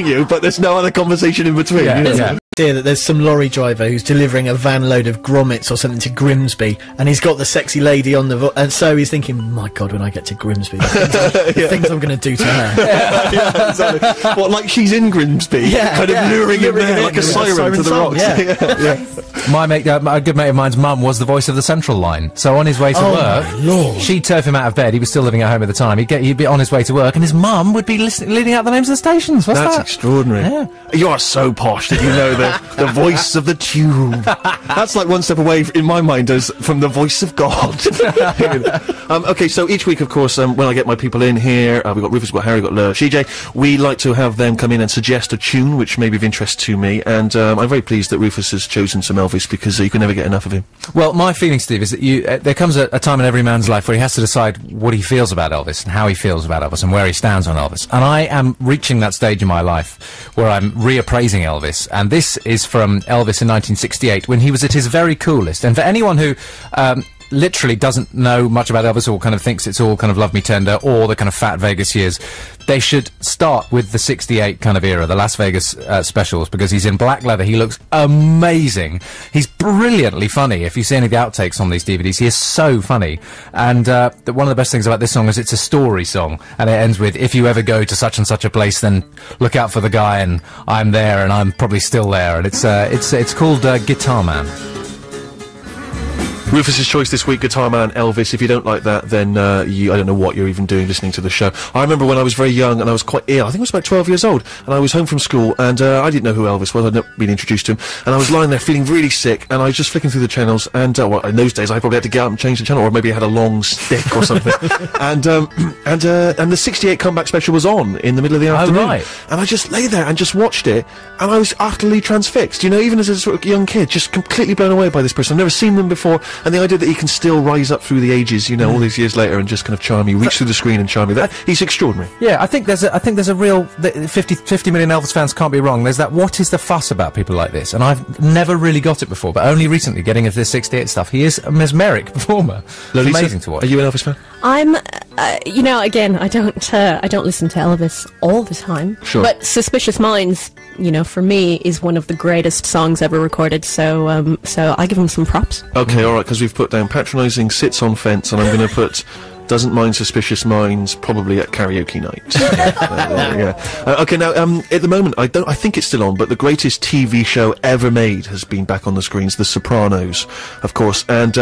addressing you, but there's no other conversation in between. Yeah. That there's some lorry driver who's delivering a van load of grommets or something to Grimsby, and he's got the sexy lady on the and so he's thinking, my God, when I get to Grimsby, the things I'm going to do to her. Exactly. What, like she's in Grimsby, kind of luring him there like a siren to the rocks. My mate, a good mate of mine's mum was the voice of the Central Line, so on his way to work, she'd turf him out of bed. He was still living at home at the time. He'd be on his way to work, and his mum would be leading out the names of the stations. That's extraordinary. Yeah. You are so posh that you know the voice of the tube. That's like one step away, in my mind, from the voice of God. Okay, so each week, of course, when I get my people in here, we've got Rufus, we've got Harry, we've got CJ, we like to have them come in and suggest a tune which may be of interest to me, and I'm very pleased that Rufus has chosen some Elvis, because you can never get enough of him. Well, my feeling, Steve, is that there comes a time in every man's life where he has to decide what he feels about Elvis, and how he feels about Elvis, and where he stands on Elvis. And I am reaching that stage in my life where I'm reappraising Elvis, and this is from Elvis in 1968, when he was at his very coolest. And for anyone who literally doesn't know much about Elvis, or kind of thinks it's all kind of Love Me Tender or the kind of fat Vegas years, they should start with the 68 kind of era, the Las Vegas specials, because he's in black leather, he looks amazing, he's brilliantly funny. If you see any of the outtakes on these DVDs, he is so funny. And one of the best things about this song is it's a story song, and it ends with, if you ever go to such and such a place, then look out for the guy, and I'm there, and I'm probably still there. And it's called Guitar Man. Rufus's choice this week, Guitar Man, Elvis. If you don't like that, then I don't know what you're even doing listening to the show. I remember when I was very young and I was quite ill. I think I was about 12 years old, and I was home from school, and I didn't know who Elvis was. I'd never been introduced to him, and I was lying there feeling really sick, and I was just flicking through the channels, and well, in those days I probably had to get up and change the channel, or maybe I had a long stick or something. and the 68 comeback special was on in the middle of the afternoon. Oh, right. And I just lay there and just watched it, and I was utterly transfixed. You know, even as a sort of young kid, just completely blown away by this person. I've never seen them before, and the idea that he can still rise up through the ages, you know, all these years later, and just kind of charm you, reach through the screen and charm you. He's extraordinary. Yeah, I think there's a real 50 million Elvis fans can't be wrong. There's that, what is the fuss about people like this? And I've never really got it before, but only recently getting into this 68 stuff. He is a mesmeric performer. It's amazing to watch. Are you an Elvis fan? I'm, you know, again, I don't listen to Elvis all the time. Sure. But Suspicious Minds, you know, for me, is one of the greatest songs ever recorded, so I give him some props. Okay, alright, because we've put down patronising, sits on fence, and I'm going to put doesn't mind Suspicious Minds, probably at karaoke night. Okay, now, at the moment, I think it's still on, but the greatest TV show ever made has been back on the screens, The Sopranos, of course, and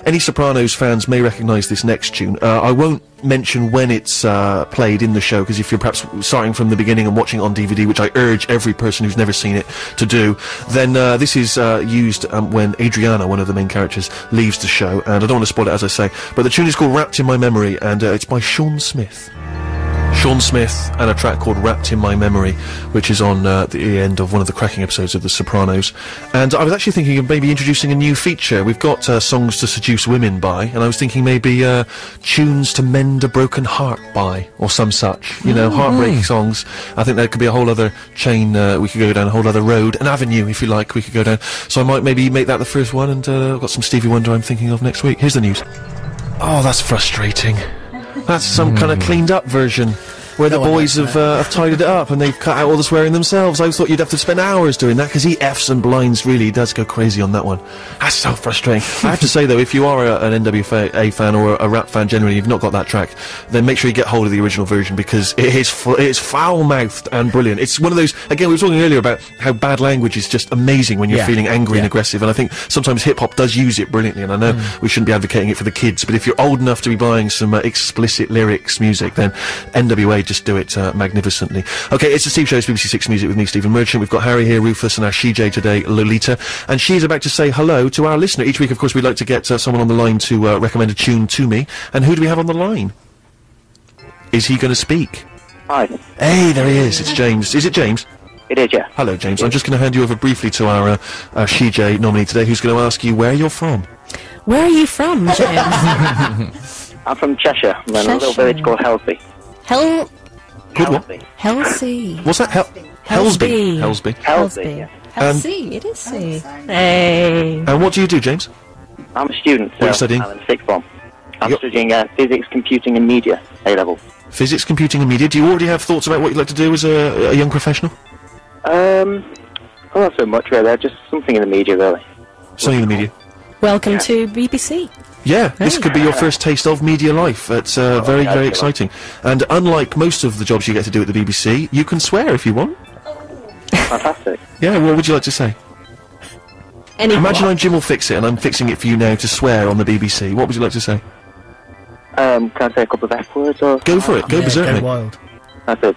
any Sopranos fans may recognise this next tune. I won't mention when it's played in the show, because if you're perhaps starting from the beginning and watching it on DVD, which I urge every person who's never seen it to do, then this is used when Adriana, one of the main characters, leaves the show, and I don't want to spoil it, as I say, but the tune is called Wrapped in My Memory, and it's by Sean Smith. Sean Smith, and a track called Wrapped in My Memory, which is on the end of one of the cracking episodes of The Sopranos. And I was actually thinking of maybe introducing a new feature. We've got songs to seduce women by, and I was thinking maybe tunes to mend a broken heart by, or some such, you know, heartbreak songs. I think that could be a whole other chain, we could go down a whole other road, an avenue, if you like, we could go down. So I might maybe make that the first one, and I've got some Stevie Wonder I'm thinking of next week. Here's the news. Oh, that's frustrating. That's some kind of cleaned up version, where the boys have tidied it up and they've cut out all the swearing themselves. I thought you'd have to spend hours doing that, because he F's and blinds, really does go crazy on that one. That's so frustrating. I have to say, though, if you are an NWA fan or a rap fan generally, you've not got that track, then make sure you get hold of the original version, because it is foul-mouthed and brilliant. It's one of those, again, we were talking earlier about how bad language is just amazing when you're feeling angry and aggressive, and I think sometimes hip-hop does use it brilliantly, and I know we shouldn't be advocating it for the kids, but if you're old enough to be buying some explicit lyrics music, then NWA just do it magnificently. Okay, it's the Steve Show, it's BBC Six Music with me, Stephen Merchant. We've got Harry here, Rufus, and our CJ today, Lolita, and she's about to say hello to our listener. Each week, of course, we'd like to get someone on the line to recommend a tune to me, and who do we have on the line? Is he going to speak? Hi. Hey, there he is, it's James. Is it James? It is, yeah. Hello, James. I'm just going to hand you over briefly to our CJ nominee today, who's going to ask you where you're from. Where are you from, James? I'm from Cheshire. I'm in a little village called Helsby. Good one. Helsby. What's that? Helsby. Helsby. Helsby. Helsby. It is C. Hey. And what do you do, James? I'm a student. What are you studying? I'm in sixth form. I'm studying physics, computing and media, A-level. Physics, computing and media. Do you already have thoughts about what you'd like to do as a young professional? Well, not so much really, just something in the media really. Something in the media. Welcome to BBC. Yeah, this could be your first taste of media life. It's very, very exciting. And unlike most of the jobs you get to do at the BBC, you can swear if you want. Fantastic. Yeah, what would you like to say? Anything. Imagine I'm Jim will fix it, and I'm fixing it for you now to swear on the BBC. What would you like to say? Can I say a couple of F words or? Go for it. Go berserk, Go mate. wild. That's a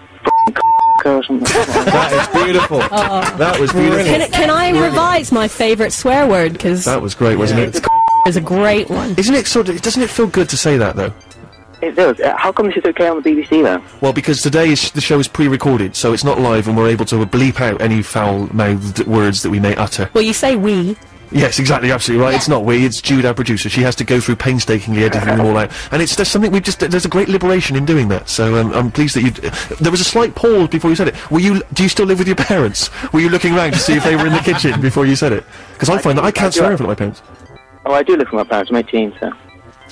or something. That is beautiful. That was beautiful. Can I revise my favourite swear word? Because That was great, wasn't it? is a great one. Isn't it sort of? Doesn't it feel good to say that though? It does. How come this is okay on the BBC then? Well, because the show is pre-recorded, so it's not live, and we're able to bleep out any foul-mouthed words that we may utter. Well, you say we. Yes, exactly, absolutely right. It's not we, it's Jude, our producer. She has to go through painstakingly editing them all out, and it's just something there's a great liberation in doing that. So I'm pleased that you. There was a slight pause before you said it. Do you still live with your parents? Were you looking round to see if they were in the kitchen before you said it? Because I find that I can't swear in front of my parents. Oh, I do live with my parents. I'm 18, so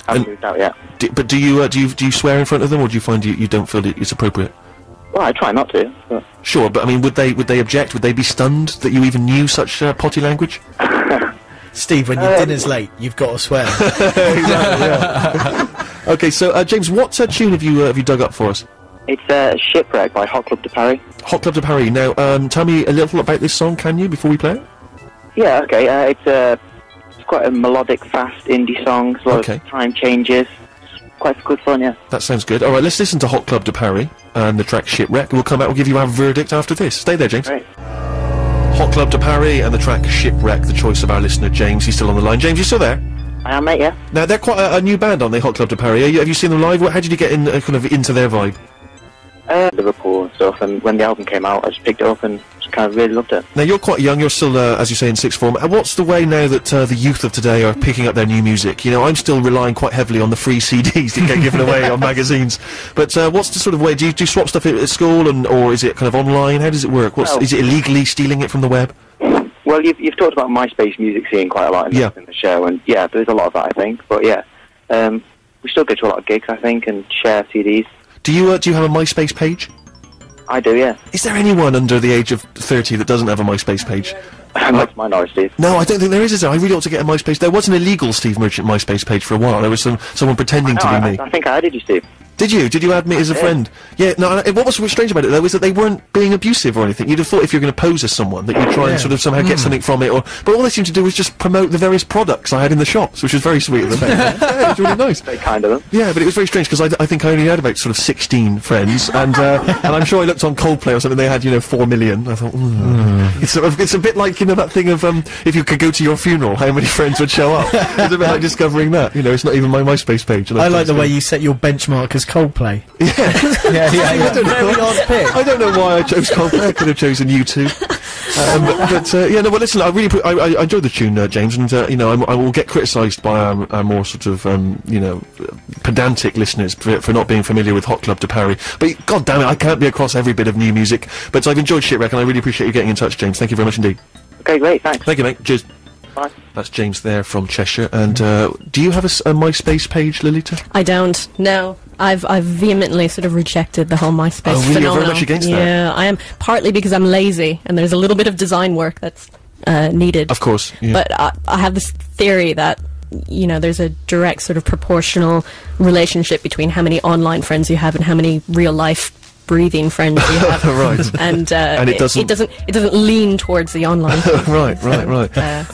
I haven't moved out yet. But do you swear in front of them, or do you find you don't feel it's appropriate? Well, I try not to. But Sure, but I mean, would they object? Would they be stunned that you even knew such potty language? Steve, when your dinner's late, you've got to swear. Exactly, yeah. Okay, so James, what tune have you dug up for us? It's Shipwreck by Hot Club de Paris. Hot Club de Paris. Now, tell me a little about this song, can you, before we play it? Yeah, okay. It's quite a melodic, fast indie song. A lot of time changes. Quite good fun, yeah. That sounds good. All right, let's listen to Hot Club de Paris and the track Shipwreck. We'll come back. We'll give you our verdict after this. Stay there, James. Right. Hot Club de Paris and the track Shipwreck, the choice of our listener James. He's still on the line. James, you still there? I am, mate, yeah. Now, they're quite a new band, aren't they, Hot Club de Paris? Have you seen them live? How did you get in, kind of into their vibe? Liverpool and stuff, and when the album came out, I just picked it up and just kind of really loved it. Now, you're quite young. You're still, as you say, in sixth form. What's the way now that the youth of today are picking up their new music? You know, I'm still relying quite heavily on the free CDs that get given away on magazines. But what's the sort of way? Do you swap stuff at school, or is it kind of online? How does it work? Is it illegally stealing it from the web? Well, you've talked about MySpace music scene quite a lot in the show, and yeah, there's a lot of that, I think. But yeah, we still go to a lot of gigs, I think, and share CDs. Do you have a MySpace page? I do, yeah. Is there anyone under the age of 30 that doesn't have a MySpace page? Not to my knowledge, Steve. No, I don't think there is there? I really ought to get a MySpace. There was an illegal Steve Merchant MySpace page for a while. There was someone pretending to be me. I think I added you, Steve. Did you? Did you add me as a friend? Yeah, no, what was strange about it, though, is that they weren't being abusive or anything. You'd have thought if you're going to pose as someone, that you'd try and sort of somehow get something from it, but all they seemed to do was just promote the various products I had in the shops, which was very sweet of them. Yeah, it was really nice. Very kind of them. Yeah, but it was very strange, because I think I only had about sort of 16 friends, and I'm sure I looked on Coldplay or something, they had, 4 million. I thought, it's a bit like, that thing of, if you could go to your funeral, how many friends would show up? It's a bit like discovering that, it's not even my MySpace page. I like the way you set your benchmark as Coldplay. Yeah. I don't know why I chose Coldplay. I could have chosen U2. Well, listen, I enjoyed the tune, James, and I will get criticised by our more sort of pedantic listeners for not being familiar with Hot Club de Paris. But god damn it, I can't be across every bit of new music. But I've enjoyed Shipwreck, and I really appreciate you getting in touch, James. Thank you very much indeed. Okay, great, thanks. Thank you, mate. Cheers. Bye. That's James there from Cheshire. And do you have a MySpace page, Lolita? I don't. No. I've vehemently sort of rejected the whole MySpace phenomenon. You're very much against that? Yeah, I am, partly because I'm lazy, and there's a little bit of design work that's needed. Of course, yeah. But I have this theory that, there's a direct sort of proportional relationship between how many online friends you have and how many real-life breathing friends you have. Right. And it doesn't lean towards the online right.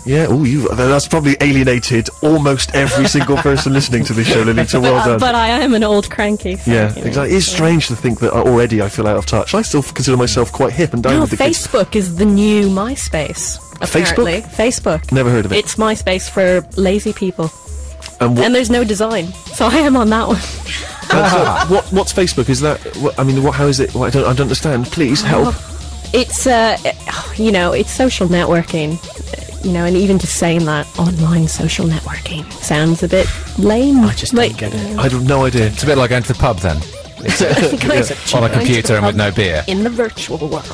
Yeah, that's probably alienated almost every single person listening to this show, Lolita. Well done. But I am an old cranky. So, yeah, exactly. It's strange to think that already I feel out of touch. I still consider myself quite hip and down with the kids. Facebook is the new MySpace. Apparently. Facebook? Never heard of it. It's MySpace for lazy people. And there's no design, so I am on that one. What's Facebook? Is that? How is it? I don't understand. Please help. It's it's social networking. And even just saying that, online social networking sounds a bit lame. I just don't get it. I have no idea. It's a bit like going to the pub then. It's on a computer and with no beer. In the virtual world.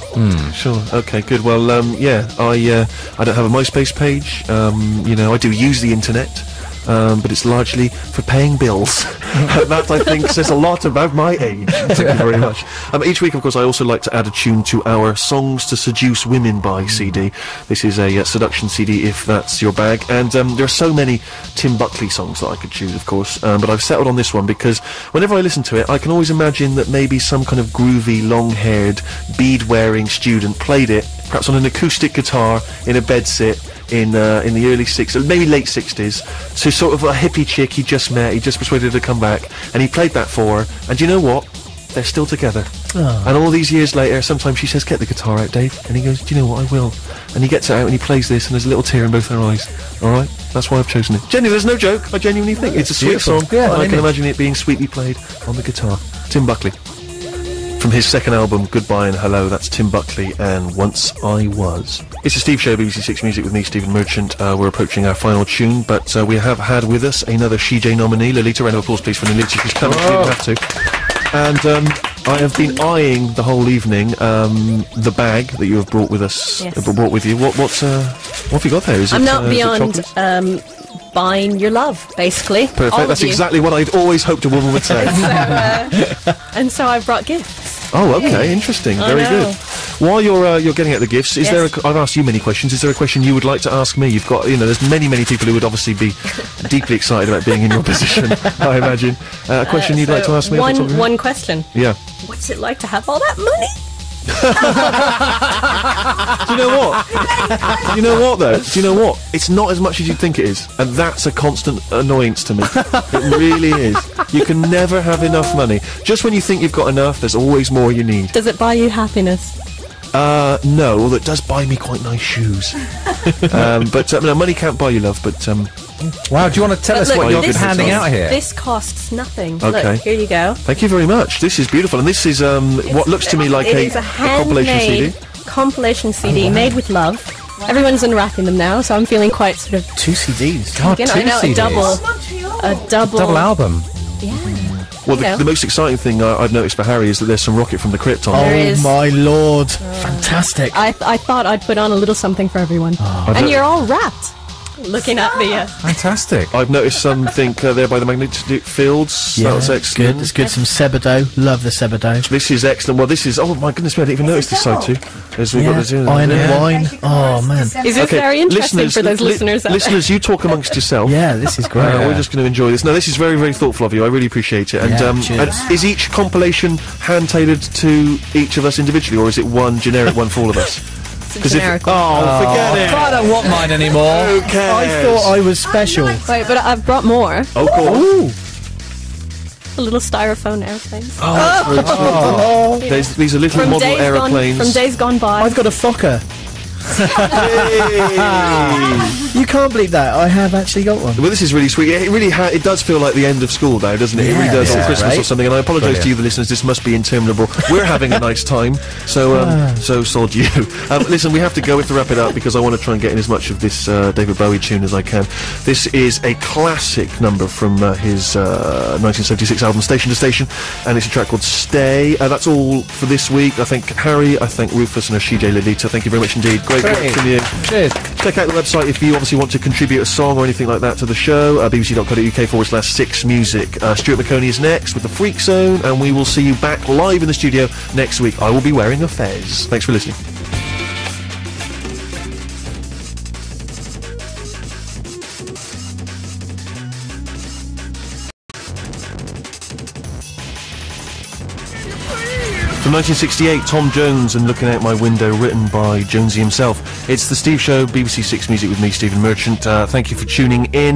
Sure. Okay. Good. Well, I don't have a MySpace page. I do use the internet. but it's largely for paying bills. That, I think, says a lot about my age. Thank you very much. Each week, of course, I also like to add a tune to our Songs to Seduce Women by CD. This is a seduction CD, if that's your bag. And there are so many Tim Buckley songs that I could choose, of course, but I've settled on this one because whenever I listen to it, I can always imagine that maybe some kind of groovy, long-haired, bead-wearing student played it, perhaps on an acoustic guitar in a bedsit in the early 60s, maybe late 60s, to sort of a hippie chick he just met, he just persuaded her to come back, and he played that for her, and you know what? They're still together. Oh. And all these years later, sometimes she says, "Get the guitar out, Dave," and he goes, "Do you know what, I will." And he gets it out and he plays this, and there's a little tear in both their eyes. Alright? That's why I've chosen it. Genuinely, there's no joke, I genuinely think. It's a sweet song, and I can imagine it being sweetly played on the guitar. Tim Buckley. From his second album, Goodbye and Hello, that's Tim Buckley and Once I Was. It's a Steve Show, BBC Six Music with me, Stephen Merchant. We're approaching our final tune, but we have had with us another CJ nominee, Lolita. Round of applause, please, for Lolita. She's coming, she didn't have to. And I have been eyeing the whole evening the bag that you have brought with us. Yes. Brought with you. What have you got there? Is I'm it, not beyond is it buying your love, basically. Perfect. All That's of you. exactly what I'd always hoped a woman would say. And so I brought gifts. Oh, okay, interesting. Very good. While you're getting at the gifts, is there? I've asked you many questions. Is there a question you would like to ask me? You've got, there's many people who would obviously be deeply excited about being in your position. I imagine. A question you'd like to ask me? One question. Yeah. What's it like to have all that money? Do you know what? Do you know what, though? Do you know what? It's not as much as you'd think it is, and that's a constant annoyance to me. It really is. You can never have enough money. Just when you think you've got enough, there's always more you need. Does it buy you happiness? No, although it does buy me quite nice shoes. But no, money can't buy you love, but wow, do you want to tell us look, what you're handing out here? This costs nothing. Okay. Look, here you go. Thank you very much. This is beautiful, and this is what looks to me like a compilation CD. Compilation CD made with love. Everyone's unwrapping them now, so I'm feeling quite sort of 2 CDs. God, you know, 2 I know, CDs. a double album. Yeah. Well, the most exciting thing I've noticed for Harry is that there's some Rocket from the Crypt on. There is. My lord. Fantastic. I thought I'd put on a little something for everyone. And you're all wrapped. Looking at the... Fantastic. I've noticed something there by the Magnetic Fields. Yeah, that was excellent. Good. It's good. Some Sebadoh. Love the Sebadoh. This is excellent. Well, this is... Oh, my goodness me, I didn't even notice this side too. As we've got this in. Iron and Wine. Oh, man. Is this very interesting for those listeners out there? Listeners, you talk amongst yourself. Yeah, this is great. We're just going to enjoy this. No, this is very, very thoughtful of you. I really appreciate it. And, and is each compilation hand-tailored to each of us individually, or is it one generic one for all of us? Generic. Forget it. I don't want mine anymore. Okay. I thought I was special. Wait, but I've brought more. Oh, cool. A little styrofoam airplane. These are little model aeroplanes. From days gone by. I've got a Fokker. You can't believe that. I have actually got one. Well, this is really sweet. It really it does feel like the end of school now, doesn't it? It really does, or Christmas or something. And I apologise to you, the listeners. This must be interminable. We're having a nice time, so sod you. Listen, we have to go. We have to wrap it up because I want to try and get in as much of this David Bowie tune as I can. This is a classic number from his 1976 album Station to Station, and it's a track called Stay. That's all for this week. I thank Harry, I thank Rufus, and Ashide Lolita. Thank you very much indeed. Great work from you. Cheers. Check out the website if you obviously want to contribute a song or anything like that to the show. bbc.co.uk/6music. Stuart McConey is next with the Freak Zone, and we will see you back live in the studio next week. I will be wearing a fez. Thanks for listening. From 1968, Tom Jones and Looking Out My Window, written by Jonesy himself. It's The Steve Show, BBC Six Music with me, Stephen Merchant. Thank you for tuning in.